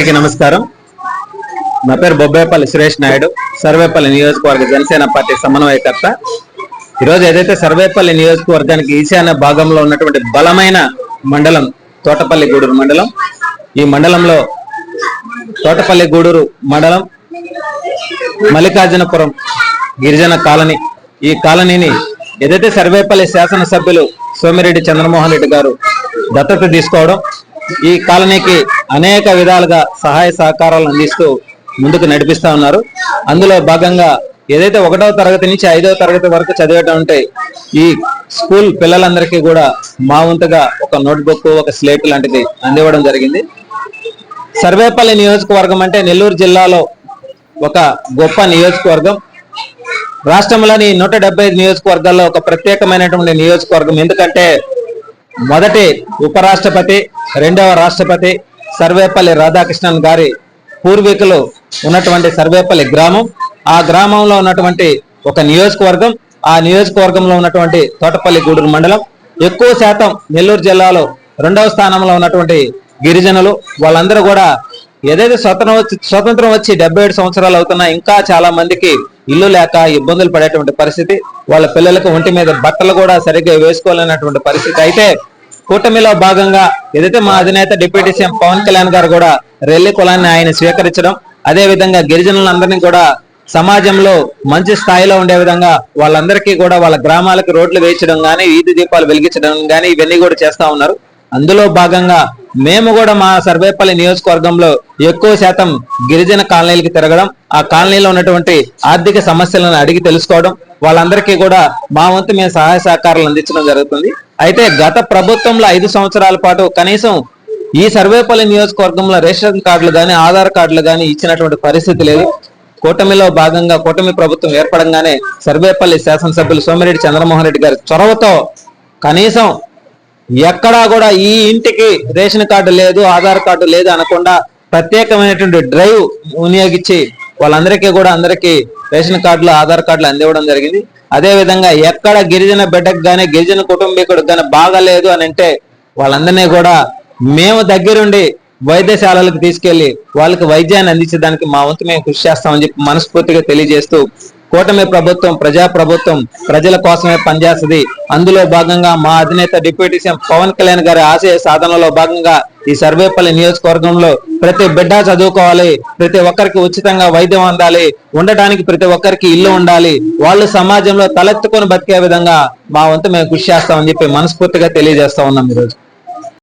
అందరికీ నమస్కారం. నా పేరు బొబ్బేపల్లి సురేష్ నాయుడు, సర్వేపల్లి నియోజకవర్గ జనసేన పార్టీ సమన్వయకర్త. ఈరోజు ఏదైతే సర్వేపల్లి నియోజకవర్గానికి ఈశాన్య భాగంలో ఉన్నటువంటి బలమైన మండలం తోటపల్లి గూడూరు మండలం. ఈ మండలంలో తోటపల్లి గూడూరు మండలం మల్లికార్జునపురం గిరిజన కాలనీ, ఈ కాలనీని ఏదైతే సర్వేపల్లి శాసనసభ్యులు సోమిరెడ్డి చంద్రమోహన్ రెడ్డి గారు దత్తత తీసుకోవడం, ఈ కాలనీకి అనేక విధాలుగా సహాయ సహకారాలు అందిస్తూ ముందుకు నడిపిస్తా ఉన్నారు. అందులో భాగంగా ఏదైతే 1వ తరగతి నుంచి 5వ తరగతి వరకు చదివేటంటే ఈ స్కూల్ పిల్లలందరికీ కూడా మా వంతుగా ఒక నోట్బుక్, ఒక స్లేట్ లాంటిది అందివ్వడం జరిగింది. సర్వేపల్లి నియోజకవర్గం అంటే నెల్లూరు జిల్లాలో ఒక గొప్ప నియోజకవర్గం. రాష్ట్రంలోని 175 నియోజకవర్గాల్లో ఒక ప్రత్యేకమైనటువంటి నియోజకవర్గం. ఎందుకంటే మొదటి ఉపరాష్ట్రపతి, 2వ రాష్ట్రపతి సర్వేపల్లి రాధాకృష్ణన్ గారి పూర్వీకులు ఉన్నటువంటి సర్వేపల్లి గ్రామం. ఆ గ్రామంలో ఉన్నటువంటి ఒక నియోజకవర్గం. ఆ నియోజకవర్గంలో ఉన్నటువంటి తోటపల్లి గూడూరు మండలం ఎక్కువ శాతం నెల్లూరు జిల్లాలో 2వ స్థానంలో ఉన్నటువంటి గిరిజనులు. వాళ్ళందరూ కూడా ఏదైతే స్వతంత్రం వచ్చి 77 సంవత్సరాలు అవుతున్నా ఇంకా చాలా మందికి ఇల్లు లేక ఇబ్బందులు పడేటువంటి పరిస్థితి. వాళ్ళ పిల్లలకు ఒంటి మీద బట్టలు కూడా సరిగ్గా వేసుకోలేనటువంటి పరిస్థితి. అయితే కూటమిలో భాగంగా ఏదైతే మా అధినేత డిప్యూటీ సీఎం పవన్ కళ్యాణ్ గారు కూడా రెల్లి కులాన్ని ఆయన స్వీకరించడం, అదే విధంగా గిరిజనులందరినీ కూడా సమాజంలో మంచి స్థాయిలో ఉండే విధంగా వాళ్ళందరికీ కూడా వాళ్ళ గ్రామాలకు రోడ్లు వేయించడం కానీ, వీధి దీపాలు వెలిగించడం కానీ ఇవన్నీ కూడా చేస్తా ఉన్నారు. అందులో భాగంగా మేము కూడా మా సర్వేపల్లి నియోజకవర్గంలో ఎక్కువ శాతం గిరిజన కాలనీలకు తిరగడం, ఆ కాలనీలో ఉన్నటువంటి ఆర్థిక సమస్యలను అడిగి తెలుసుకోవడం, వాళ్ళందరికీ కూడా మా వంతు మేము సహాయ సహకారాలు అందించడం జరుగుతుంది. అయితే గత ప్రభుత్వంలో 5 సంవత్సరాల పాటు కనీసం ఈ సర్వేపల్లి నియోజకవర్గంలో రేషన్ కార్డులు కానీ, ఆధార్ కార్డులు కానీ ఇచ్చినటువంటి పరిస్థితి లేదు. కూటమిలో భాగంగా కూటమి ప్రభుత్వం ఏర్పడంగానే సర్వేపల్లి శాసనసభ్యులు సోమిరెడ్డి చంద్రమోహన్ రెడ్డి గారి చొరవతో కనీసం ఎక్కడా కూడా ఈ ఇంటికి రేషన్ కార్డు లేదు, ఆధార్ కార్డు లేదు అనకుండా ప్రత్యేకమైనటువంటి డ్రైవ్ వినియోగించి వాళ్ళందరికీ కూడా అందరికీ రేషన్ కార్డులు, ఆధార్ కార్డులు అందివ్వడం జరిగింది. అదే విధంగా ఎక్కడ గిరిజన బిడ్డకు కానీ, గిరిజన కుటుంబీకుడికి కానీ బాగలేదు అని అంటే వాళ్ళందరినీ కూడా మేము దగ్గరుండి వైద్యశాలలకు తీసుకెళ్లి వాళ్ళకి వైద్యాన్ని అందించడానికి మా వంతు మేము కృషి చేస్తామని చెప్పి మనస్ఫూర్తిగా తెలియజేస్తూ, కూటమి ప్రభుత్వం ప్రజా ప్రభుత్వం ప్రజల కోసమే పనిచేస్తుంది. అందులో భాగంగా మా అధినేత డిప్యూటీ సీఎం పవన్ కళ్యాణ్ గారి ఆశయ సాధనలో భాగంగా ఈ సర్వేపల్లి నియోజకవర్గంలో ప్రతి బిడ్డ చదువుకోవాలి, ప్రతి ఒక్కరికి ఉచితంగా వైద్యం అందాలి, ఉండటానికి ప్రతి ఒక్కరికి ఇల్లు ఉండాలి, వాళ్ళు సమాజంలో తలెత్తుకొని బతికే విధంగా మా వంతు మేము కృషి చేస్తామని చెప్పి మనస్ఫూర్తిగా తెలియజేస్తా ఉన్నాం ఈరోజు.